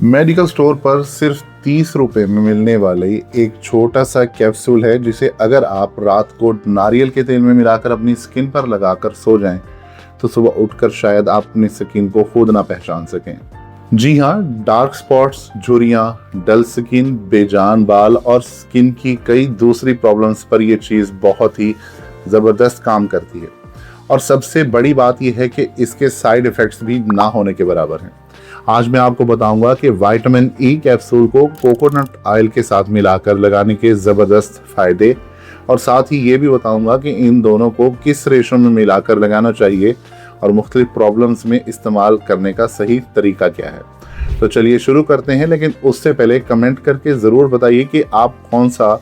Medical store पर सिर्फ 30 रुपए में मिलने वाली एक छोटा सा कैप्सूल है जिसे अगर आप रात को नारियल के तेल में मिलाकर अपनी स्किन पर लगाकर सो जाएं तो सुबह उठकर शायद आप अपनी स्किन को खुद ना पहचान सकें। जी हाँ, डार्क स्पॉट्स, झुर्रियां, डल स्किन, बेजान बाल और स्किन की कई दूसरी प्रॉब्लम्स पर यह चीज़ बहुत ही ज़बरदस्त काम करती है। और सबसे बड़ी बात यह है कि इसके साइड इफ़ेक्ट्स भी ना होने के बराबर हैं। आज मैं आपको बताऊंगा कि विटामिन ई कैप्सूल को कोकोनट ऑयल के साथ मिलाकर लगाने के ज़बरदस्त फ़ायदे, और साथ ही ये भी बताऊंगा कि इन दोनों को किस रेशो में मिलाकर लगाना चाहिए और मुख्तलिफ प्रॉब्लम्स में इस्तेमाल करने का सही तरीका क्या है। तो चलिए शुरू करते हैं, लेकिन उससे पहले कमेंट करके ज़रूर बताइए कि आप कौन सा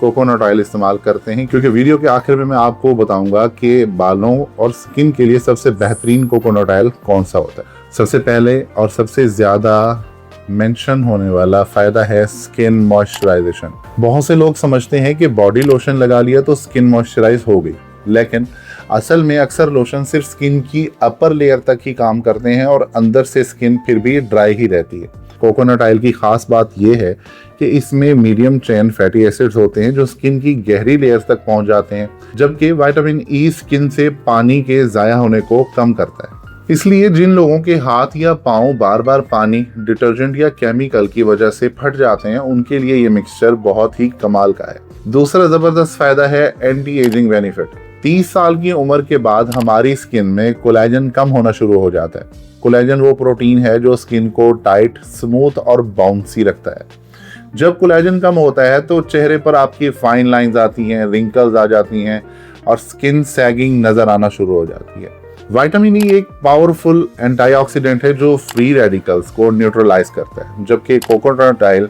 कोकोनट ऑयल इस्तेमाल करते हैं, क्योंकि वीडियो के आखिर में मैं आपको बताऊंगा कि बालों और स्किन के लिए सबसे बेहतरीन कोकोनट ऑयल कौन सा होता है। सबसे पहले और सबसे ज़्यादा मेंशन होने वाला फ़ायदा है स्किन मॉइस्चराइजेशन। बहुत से लोग समझते हैं कि बॉडी लोशन लगा लिया तो स्किन मॉइस्चराइज हो गई, लेकिन असल में अक्सर लोशन सिर्फ स्किन की अपर लेयर तक ही काम करते हैं और अंदर से स्किन फिर भी ड्राई ही रहती है। कोकोनट ऑयल की खास बात यह है कि इसमें मीडियम चेन फैटी एसिड्स होते हैं जो स्किन की गहरी लेयर्स तक पहुंच जाते हैं, जबकि विटामिन ई स्किन से पानी के ज़ाया होने को कम करता है। इसलिए जिन लोगों के हाथ या पाँव बार बार पानी, डिटर्जेंट या केमिकल की वजह से फट जाते हैं, उनके लिए ये मिक्सचर बहुत ही कमाल का है। दूसरा ज़बरदस्त फ़ायदा है एंटी एजिंग बेनिफिट। 30 साल की उम्र के बाद हमारी स्किन में कोलेजन कम होना शुरू हो जाता है। कोलेजन वो प्रोटीन है जो स्किन को टाइट, स्मूथ और बाउंसी रखता है। जब कोलेजन कम होता है तो चेहरे पर आपकी फाइन लाइंस आती हैं, रिंकल्स आ जाती हैं और स्किन सैगिंग नजर आना शुरू हो जाती है। विटामिन ई एक पावरफुल एंटीऑक्सीडेंट है जो फ्री रेडिकल्स को न्यूट्रलाइज करता है, जबकि कोकोनट ऑयल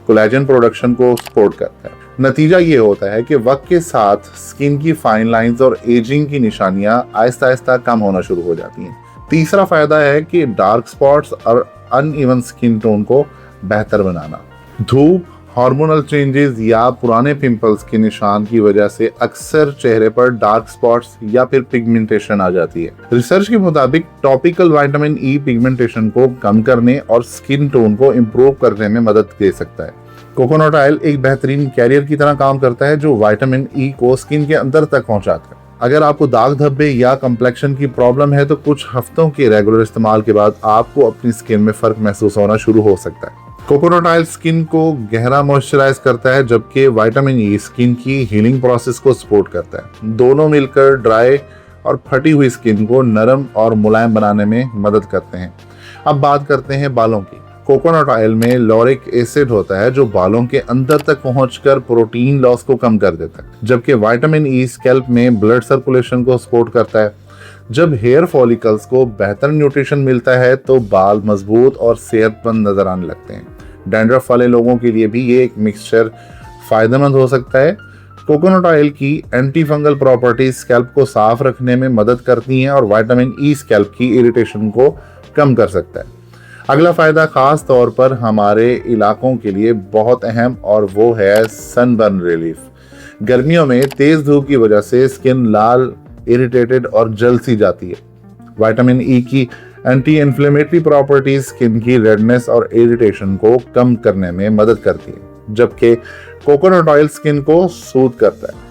कोलेजन प्रोडक्शन को सपोर्ट करता है। नतीजा ये होता है कि वक्त के साथ स्किन की फाइन लाइंस और एजिंग की निशानियां आहिस्ता आहिस्ता कम होना शुरू हो जाती हैं। तीसरा फायदा है कि डार्क स्पॉट्स और अनइवन स्किन टोन को बेहतर बनाना। धूप, हार्मोनल चेंजेस या पुराने पिंपल्स के निशान की वजह से अक्सर चेहरे पर डार्क स्पॉट्स या फिर पिगमेंटेशन आ जाती है। रिसर्च के मुताबिक टॉपिकल विटामिन ई पिगमेंटेशन को कम करने और स्किन टोन को इम्प्रूव करने में मदद दे सकता है। कोकोनट ऑयल एक बेहतरीन कैरियर की तरह काम करता है जो विटामिन ई को स्किन के अंदर तक पहुंचाता है। अगर आपको दाग धब्बे या कम्प्लेक्शन की प्रॉब्लम है तो कुछ हफ्तों के रेगुलर इस्तेमाल के बाद आपको अपनी स्किन में फर्क महसूस होना शुरू हो सकता है। कोकोनट ऑयल स्किन को गहरा मॉइस्चराइज करता है, जबकि विटामिन ई स्किन की हीलिंग प्रोसेस को सपोर्ट करता है। दोनों मिलकर ड्राई और फटी हुई स्किन को नरम और मुलायम बनाने में मदद करते हैं। अब बात करते हैं बालों की। कोकोनट ऑयल में लॉरिक एसिड होता है जो बालों के अंदर तक पहुंचकर प्रोटीन लॉस को कम कर देता है, जबकि विटामिन ई स्कैल्प में ब्लड सर्कुलेशन को सपोर्ट करता है। जब हेयर फॉलिकल्स को बेहतर न्यूट्रिशन मिलता है तो बाल मजबूत और सेहतमंद नजर आने लगते हैं। डैंड्रफ वाले लोगों के लिए भी ये एक मिक्सचर फायदेमंद हो सकता है। कोकोनट ऑयल की एंटी फंगल प्रॉपर्टीज स्कैल्प को साफ रखने में मदद करती हैं और विटामिन ई स्कैल्प की इरिटेशन को कम कर सकता है। अगला फायदा खास तौर पर हमारे इलाकों के लिए बहुत अहम, और वो है सनबर्न रिलीफ। गर्मियों में तेज धूप की वजह से स्किन लाल, इरिटेटेड और जल सी जाती है। विटामिन ई की एंटी इन्फ्लेमेटरी प्रॉपर्टीज स्किन की रेडनेस और इरिटेशन को कम करने में मदद करती है, जबकि कोकोनट ऑयल स्किन को सूद करता है।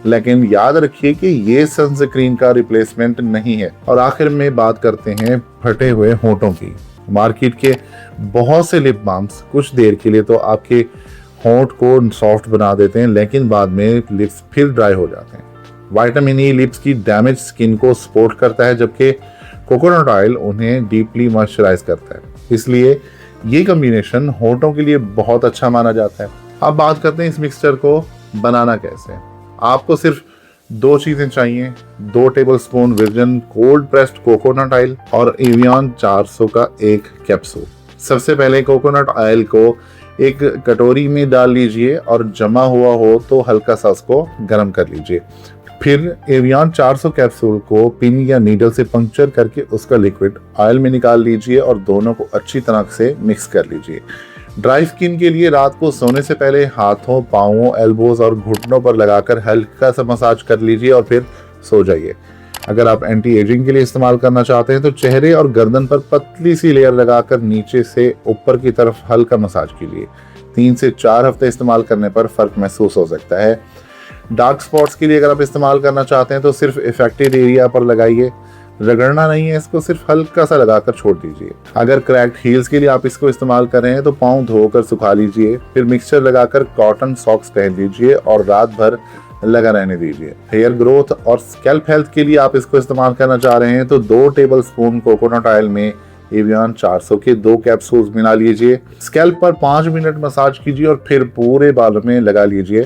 लेकिन याद रखिए कि ये सनस्क्रीन का रिप्लेसमेंट नहीं है। और आखिर में बात करते हैं फटे हुए होंठों की। मार्केट के बहुत से लिप बाम्स कुछ देर के लिए तो आपके होंठ को सॉफ्ट बना देते हैं, लेकिन बाद में लिप्स फिर ड्राई हो जाते हैं। विटामिन ई लिप्स की डैमेज स्किन को सपोर्ट करता है, जबकि कोकोनट ऑयल उन्हें डीपली मॉइस्चराइज करता है। इसलिए ये कॉम्बिनेशन होंठों के लिए बहुत अच्छा माना जाता है। अब बात करते हैं इस मिक्सचर को बनाना कैसे। आपको सिर्फ 2 चीजें चाहिए: 2 tablespoon virgin cold pressed coconut oil और एवियन 400 का एक कैप्सूल। सबसे पहले कोकोनट ऑयल को एक कटोरी में डाल लीजिए और जमा हुआ हो तो हल्का सा उसको गर्म कर लीजिए। फिर एवियन 400 कैप्सूल को पिन या नीडल से पंक्चर करके उसका लिक्विड ऑयल में निकाल लीजिए और दोनों को अच्छी तरह से मिक्स कर लीजिए। ड्राई स्किन के लिए रात को सोने से पहले हाथों, पाँवों, एल्बोज और घुटनों पर लगाकर हल्का सा मसाज कर लीजिए और फिर सो जाइए। अगर आप एंटी एजिंग के लिए इस्तेमाल करना चाहते हैं तो चेहरे और गर्दन पर पतली सी लेयर लगाकर नीचे से ऊपर की तरफ हल्का मसाज कीजिए। 3 से 4 हफ्ते इस्तेमाल करने पर फर्क महसूस हो सकता है। डार्क स्पॉट्स के लिए अगर आप इस्तेमाल करना चाहते हैं तो सिर्फ इफेक्टेड एरिया पर लगाइए, रगड़ना नहीं है, इसको सिर्फ हल्का सा लगाकर छोड़ दीजिए। अगर क्रैक्ड हील्स के लिए आप इसको इस्तेमाल कर रहे हैं तो पाँव धोकर सुखा लीजिए, फिर मिक्सचर लगाकर कॉटन सॉक्स पहन लीजिए और रात भर लगा रहने दीजिए। हेयर ग्रोथ और स्कैल्प हेल्थ के लिए आप इसको इस्तेमाल करना चाह रहे हैं तो 2 टेबलस्पून कोकोनट ऑयल में एवियन 400 के 2 कैप्सूल्स मिला लीजिए। स्कैल्प पर 5 मिनट मसाज कीजिए और फिर पूरे बालों में लगा लीजिए।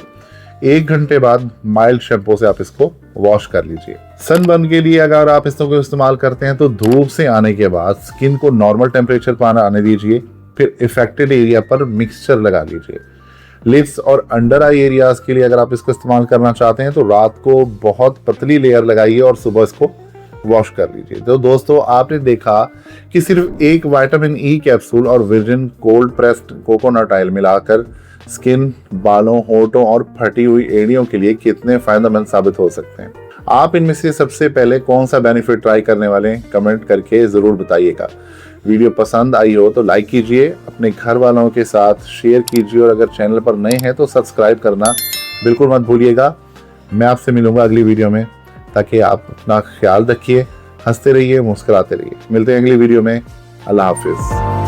1 घंटे बाद माइल्ड शैम्पू से आप इसको वॉश कर लीजिए। सनबर्न के लिए अगर आप इसको इस्तेमाल करते हैं तो धूप से आने के बाद स्किन को नॉर्मल टेम्परेचर पर आने दीजिए, फिर इफेक्टेड एरिया पर मिक्सचर लगा लीजिए। लिप्स और अंडर आई एरियाज के लिए अगर आप इसको इस्तेमाल करना चाहते हैं तो रात को बहुत पतली लेयर लगाइए और सुबह इसको वॉश कर लीजिए। तो दोस्तों, आपने देखा कि सिर्फ एक विटामिन ई कैप्सूल और virgin cold pressed coconut oil मिलाकर स्किन, बालों, होठों और फटी हुई एड़ियों के लिए कितने फायदेमंद साबित हो सकते हैं। आप इनमें से सबसे पहले कौन सा बेनिफिट ट्राई करने वाले हैं, कमेंट करके जरूर बताइएगा। वीडियो पसंद आई हो तो लाइक कीजिए, अपने घर वालों के साथ शेयर कीजिए और अगर चैनल पर नए हैं तो सब्सक्राइब करना बिल्कुल मत भूलिएगा। मैं आपसे मिलूंगा अगली वीडियो में, ताकि आप अपना ख्याल रखिए, हंसते रहिए, मुस्कुराते रहिए। मिलते हैं अगली वीडियो में। अल्लाह हाफिज।